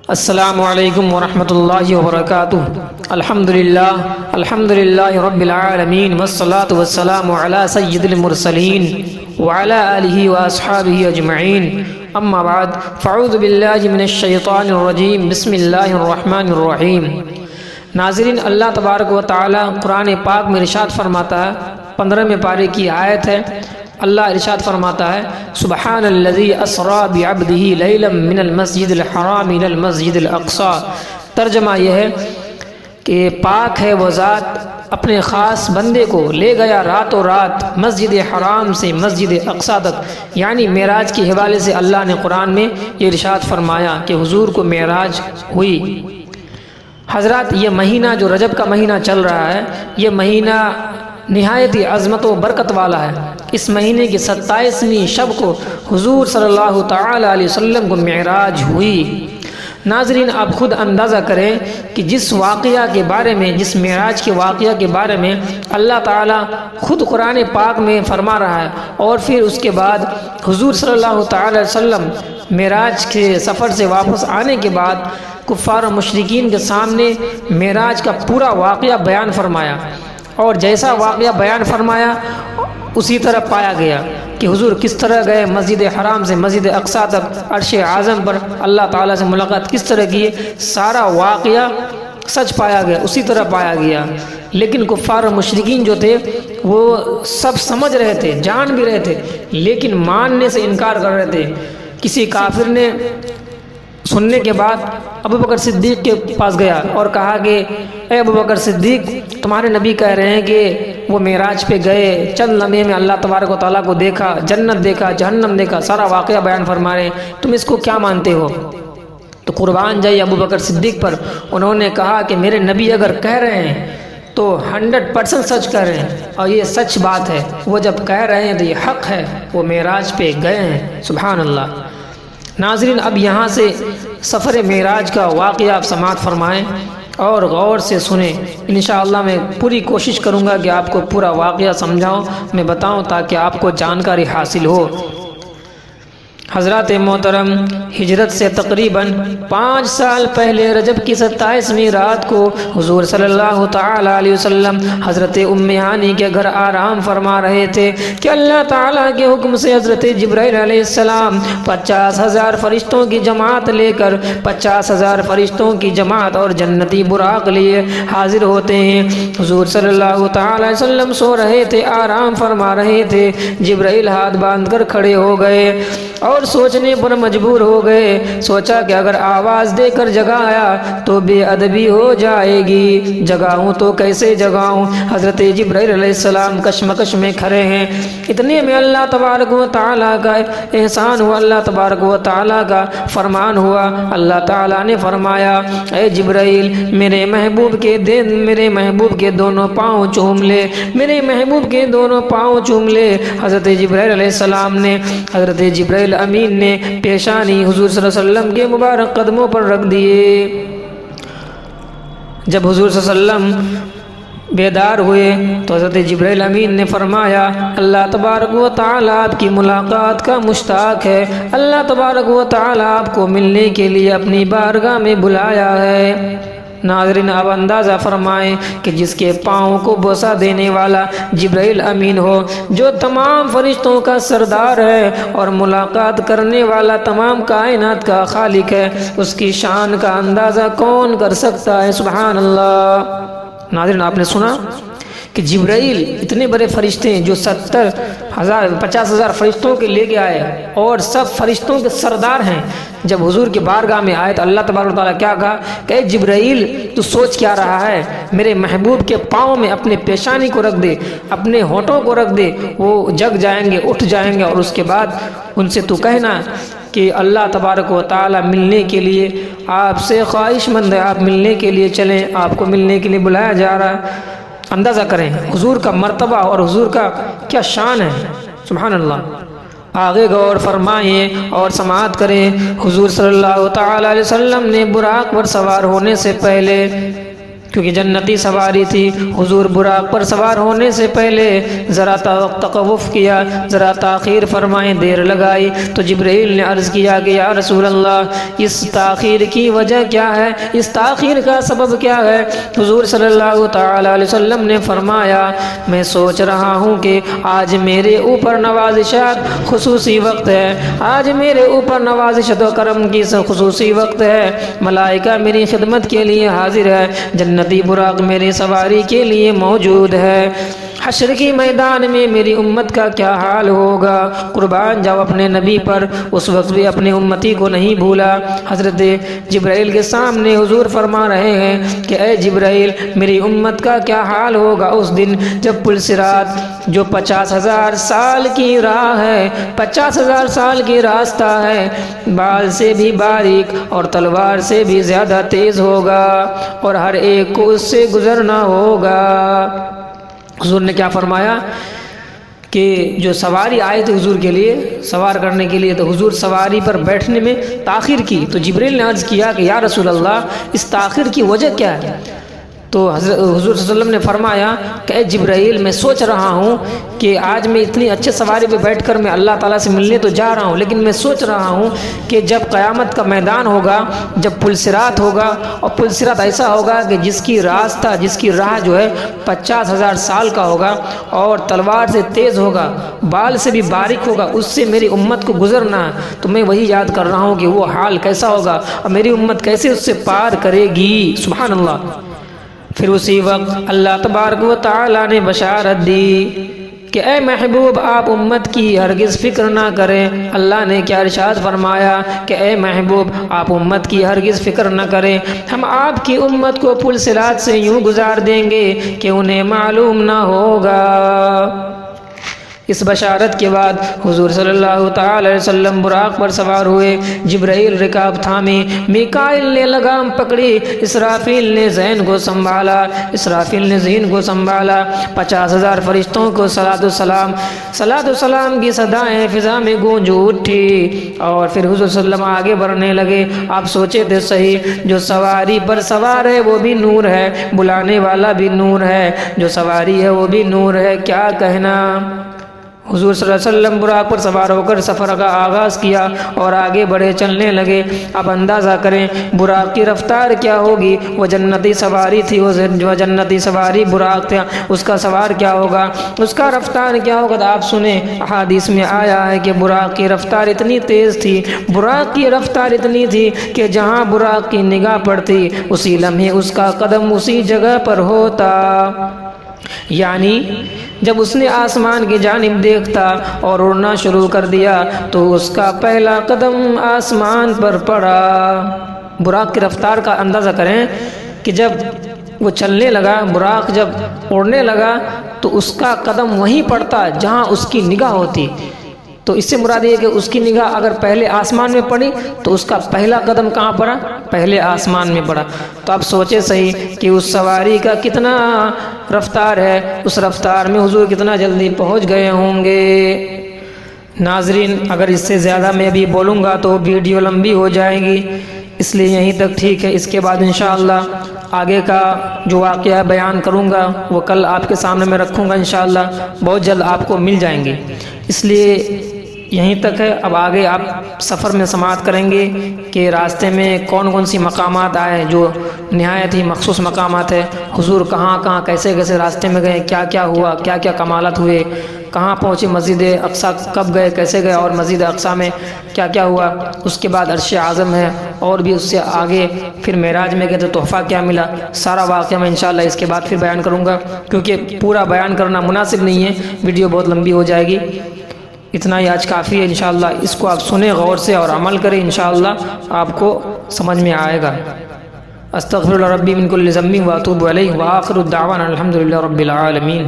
السلام علیکم ورحمۃ اللہ وبرکاتہ۔ الحمدللہ رب العالمین والصلاة والسلام علی سید المرسلین وعلی آلہ واصحابہ اجمعین، اما بعد فاعوذ باللہ من الشیطان الرجیم، بسم اللہ الرحمن الرحیم۔ ناظرین، اللہ تبارک و تعالی قرآن پاک میں ارشاد فرماتا ہے، 15ویں پارے کی آیت ہے۔ اللہ ارشاد فرماتا ہے، سبحان الذی اسری بعبدہ لیلا من المسجد الحرام الی المسجد الاقصی۔ ترجمہ یہ ہے کہ پاک ہے وہ ذات اپنے خاص بندے کو لے گیا راتوں رات مسجد حرام سے مسجد اقصی تک، یعنی معراج کے حوالے سے اللہ نے قرآن میں یہ ارشاد فرمایا کہ حضور کو معراج ہوئی۔ حضرات، یہ مہینہ جو رجب کا مہینہ چل رہا ہے، یہ مہینہ نہایت ہی عظمت و برکت والا ہے۔ اس مہینے کی 27ویں شب کو حضور صلی اللہ تعالی علیہ وسلم کو معراج ہوئی۔ ناظرین، آپ خود اندازہ کریں کہ جس واقعہ کے بارے میں، جس معراج کے واقعہ کے بارے میں اللہ تعالیٰ خود قرآن پاک میں فرما رہا ہے، اور پھر اس کے بعد حضور صلی اللہ تعالی علیہ وسلم معراج کے سفر سے واپس آنے کے بعد کفار و مشرکین کے سامنے معراج کا پورا واقعہ بیان فرمایا، اور جیسا واقعہ بیان فرمایا اسی طرح پایا گیا کہ حضور کس طرح گئے مسجد حرام سے مسجد اقصی تک، عرش اعظم پر اللہ تعالیٰ سے ملاقات کس طرح کیے، سارا واقعہ سچ پایا گیا، اسی طرح پایا گیا۔ لیکن کفار و مشرکین جو تھے وہ سب سمجھ رہے تھے، جان بھی رہے تھے، لیکن ماننے سے انکار کر رہے تھے۔ کسی کافر نے سننے کے بعد ابو بکر صدیق کے پاس گیا اور کہا کہ اے ابو بکر صدیق، تمہارے نبی کہہ رہے ہیں کہ وہ معراج پہ گئے، چند لمحے میں اللہ تبارک و تعالیٰ کو دیکھا، جنت دیکھا، جہنم دیکھا، سارا واقعہ بیان فرما رہے ہیں، تم اس کو کیا مانتے ہو؟ تو قربان جائے ابو بکر صدیق پر، انہوں نے کہا کہ میرے نبی اگر کہہ رہے ہیں تو 100% سچ کہہ رہے ہیں، اور یہ سچ بات ہے، وہ جب کہہ رہے ہیں تو یہ حق ہے، وہ معراج پہ گئے ہیں۔ سبحان اللہ۔ ناظرین، اب یہاں سے سفر معراج کا واقعہ آپ سماعت فرمائیں اور غور سے سنیں۔ انشاءاللہ میں پوری کوشش کروں گا کہ آپ کو پورا واقعہ سمجھاؤں، میں بتاؤں، تاکہ آپ کو جانکاری حاصل ہو۔ حضرات محترم، ہجرت سے تقریباً 5 سال پہلے رجب کی 27ویں رات کو حضور صلی اللہ تعالی علیہ وسلم حضرت ام ہانی کے گھر آرام فرما رہے تھے کہ اللہ تعالیٰ کے حکم سے حضرت جبرائیل علیہ السلام 50,000 فرشتوں کی جماعت لے کر 50,000 فرشتوں کی جماعت اور جنتی براق لیے حاضر ہوتے ہیں۔ حضور صلی اللہ تعالی علیہ وسلم سو رہے تھے، آرام فرما رہے تھے، جبرائیل ہاتھ باندھ کر کھڑے ہو گئے اور سوچنے پر مجبور ہو گئے۔ سوچا کہ اگر آواز دے کر جگایا تو بے ادبی ہو جائے گی، جگاؤں تو کیسے جگاؤں؟ حضرت جبرائیل علیہ السلام کشمکش میں کھڑے ہیں۔ اتنے میں اللہ تبارک و تعالیٰ کا احسان ہوا، اللہ تبارک و تعالیٰ کا فرمان ہوا۔ اللہ تعالیٰ نے فرمایا، اے جبرائیل، میرے محبوب کے دونوں پاؤں چوم لے، میرے محبوب کے دونوں پاؤں چوم لے۔ حضرت جبرائیل علیہ السلام نے، حضرت جبرائیل امین نے پیشانی حضور صلی اللہ علیہ وسلم کے مبارک قدموں پر رکھ دیے۔ جب حضور صلی اللہ علیہ وسلم بیدار ہوئے تو حضرت جبرائیل امین نے فرمایا، اللہ تبارک و تعالیٰ آپ کی ملاقات کا مشتاق ہے، اللہ تبارک و تعالیٰ آپ کو ملنے کے لیے اپنی بارگاہ میں بلایا ہے۔ ناظرین، اب اندازہ فرمائیں کہ جس کے پاؤں کو بوسہ دینے والا جبرائیل امین ہو، جو تمام فرشتوں کا سردار ہے اور ملاقات کرنے والا تمام کائنات کا خالق ہے، اس کی شان کا اندازہ کون کر سکتا ہے؟ سبحان اللہ۔ ناظرین، آپ نے سنا کہ جبرائیل اتنے بڑے فرشتے ہیں جو 50,000 فرشتوں کے لے کے آئے اور سب فرشتوں کے سردار ہیں۔ جب حضور کے بارگاہ میں آئے تو اللہ تبارک و تعالیٰ کیا کہا کہ اے جبرائیل، تو سوچ کیا رہا ہے؟ میرے محبوب کے پاؤں میں اپنے پیشانی کو رکھ دے، اپنے ہونٹوں کو رکھ دے، وہ جگ جائیں گے، اٹھ جائیں گے، اور اس کے بعد ان سے تو کہنا کہ اللہ تبارک و تعالیٰ ملنے کے لیے آپ سے خواہش مند ہے، آپ ملنے کے لیے چلیں، آپ کو ملنے کے لیے بلایا جا رہا ہے۔ اندازہ کریں حضور کا مرتبہ اور حضور کا کیا شان ہے۔ سبحان اللہ۔ آگے غور فرمائیں اور سماعت کریں۔ حضور صلی اللہ تعالی علیہ وسلم نے براق پر سوار ہونے سے پہلے کیونکہ جنتی سواری تھی۔ حضور براق پر سوار ہونے سے پہلے ذرا توقف کیا، ذرا تاخیر فرمائیں، دیر لگائی تو جبرائیل نے عرض کیا کہ یا رسول اللہ اس تاخیر کی وجہ کیا ہے، اس تاخیر کا سبب کیا ہے؟ حضور صلی اللہ تعالی علیہ وسلم نے فرمایا میں سوچ رہا ہوں کہ آج میرے اوپر نوازشات خصوصی وقت ہے، آج میرے اوپر نوازشت و کرم کی خصوصی وقت ہے، ملائکہ میری خدمت کے لیے حاضر ہے، جنتی براق میری سواری کے لیے موجود ہے، حشر کی میدان میں میری امت کا کیا حال ہوگا؟ قربان جاؤ اپنے نبی پر، اس وقت بھی اپنے امتی کو نہیں بھولا۔ حضرت جبرائیل کے سامنے حضور فرما رہے ہیں کہ اے جبرائیل میری امت کا کیا حال ہوگا اس دن جب پل صراط جو 50,000 سال کی راہ ہے، 50,000 سال کی راستہ ہے، بال سے بھی باریک اور تلوار سے بھی زیادہ تیز ہوگا اور ہر ایک کو اس سے گزرنا ہوگا۔ حضور نے کیا فرمایا کہ جو سواری آئے تھے حضور کے لیے سوار کرنے کے لیے، تو حضور سواری پر بیٹھنے میں تاخیر کی تو جبرائیل نے عرض کیا کہ یا رسول اللہ اس تاخیر کی وجہ کیا ہے؟ تو حضور صلی اللہ علیہ وسلم نے فرمایا کہ اے جبرائیل میں سوچ رہا ہوں کہ آج میں اتنی اچھے سواری پہ بیٹھ کر میں اللہ تعالیٰ سے ملنے تو جا رہا ہوں، لیکن میں سوچ رہا ہوں کہ جب قیامت کا میدان ہوگا، جب پل صراط ہوگا، اور پل صراط ایسا ہوگا کہ جس کی راستہ جس کی راہ جو ہے 50,000 سال کا ہوگا اور تلوار سے تیز ہوگا، بال سے بھی باریک ہوگا، اس سے میری امت کو گزرنا ہے، تو میں وہی یاد کر رہا ہوں کہ وہ حال کیسا ہوگا اور میری امت کیسے اس سے پار کرے گی۔ سبحان اللہ۔ پھر اسی وقت اللہ تبارک و تعالیٰ نے بشارت دی کہ اے محبوب آپ امت کی ہرگز فکر نہ کریں۔ اللہ نے کیا ارشاد فرمایا کہ اے محبوب آپ امت کی ہرگز فکر نہ کریں، ہم آپ کی امت کو پل صراط سے یوں گزار دیں گے کہ انہیں معلوم نہ ہوگا۔ اس بشارت کے بعد حضور صلی اللہ تعالی علیہ وسلم براق پر سوار ہوئے، جبرائیل رکاب تھامی، میکائیل نے لگام پکڑی، اسرافیل نے ذہن کو سنبھالا، اسرافیل نے ذہن کو سنبھالا، 50,000 فرشتوں کو صلاۃ و سلام کی صدائیں فضا میں گونج اٹھی، اور پھر حضور صلی اللہ علیہ وسلم آگے بڑھنے لگے۔ آپ سوچے تھے صحیح، جو سواری پر سوار ہے وہ بھی نور ہے، بلانے والا بھی نور ہے، جو سواری ہے وہ بھی نور ہے، کیا کہنا۔ حضور صلی اللہ علیہ وسلم براق پر سوار ہو کر سفر کا آغاز کیا اور آگے بڑھے، چلنے لگے۔ اب اندازہ کریں براق کی رفتار کیا ہوگی، وہ جنتی سواری تھی، وہ جنتی سواری براق تھا، اس کا سوار کیا ہوگا، اس کا رفتار کیا ہوگا۔ تو آپ سنیں احادیث میں آیا ہے کہ براق کی رفتار اتنی تیز تھی، براق کی رفتار اتنی تھی کہ جہاں براق کی نگاہ پڑتی اسی لمحے اس کا قدم اسی جگہ پر ہوتا، یعنی جب اس نے آسمان کی جانب دیکھتا اور اڑنا شروع کر دیا تو اس کا پہلا قدم آسمان پر پڑا۔ براق کی رفتار کا اندازہ کریں کہ جب وہ چلنے لگا، براق جب اڑنے لگا تو اس کا قدم وہیں پڑتا جہاں اس کی نگاہ ہوتی، تو اس سے مراد یہ کہ اس کی نگاہ اگر پہلے آسمان میں پڑی تو اس کا پہلا قدم کہاں پڑا؟ پہلے آسمان میں پڑا۔ تو آپ سوچے صحیح کہ اس سواری کا کتنا رفتار ہے، اس رفتار میں حضور کتنا جلدی پہنچ گئے ہوں گے۔ ناظرین اگر اس سے زیادہ میں بھی بولوں گا تو ویڈیو لمبی ہو جائے گی، اس لیے یہیں تک ٹھیک ہے۔ اس کے بعد انشاءاللہ آگے کا جو واقعہ بیان کروں گا وہ کل آپ کے سامنے میں رکھوں گا، انشاءاللہ بہت جلد آپ کو مل جائیں گے، اس لیے یہیں تک ہے۔ اب آگے آپ سفر میں سماعت کریں گے کہ راستے میں کون کون سی مقامات آئے جو نہایت ہی مخصوص مقامات ہے، حضور کہاں کہاں کیسے کیسے راستے میں گئے، کیا کیا ہوا، کیا کیا کمالات ہوئے، کہاں پہنچے، مسجد اقصیٰ کب گئے، کیسے گئے، اور مسجد اقصیٰ میں کیا کیا ہوا۔ اس کے بعد عرش اعظم ہے، اور بھی اس سے آگے پھر معراج میں گئے تو تحفہ کیا ملا، سارا واقعہ میں انشاءاللہ اس کے بعد پھر بیان کروں گا، کیونکہ پورا بیان کرنا مناسب نہیں ہے، ویڈیو بہت لمبی ہو جائے گی۔ اتنا ہی آج کافی ہے، انشاءاللہ اس کو آپ سنیں غور سے اور عمل کریں، انشاءاللہ آپ کو سمجھ میں آئے گا۔ استغفر اللہ ربی من کل ذنب واتوب الیہ، وآخر الدعوانا الحمدللہ رب العالمین۔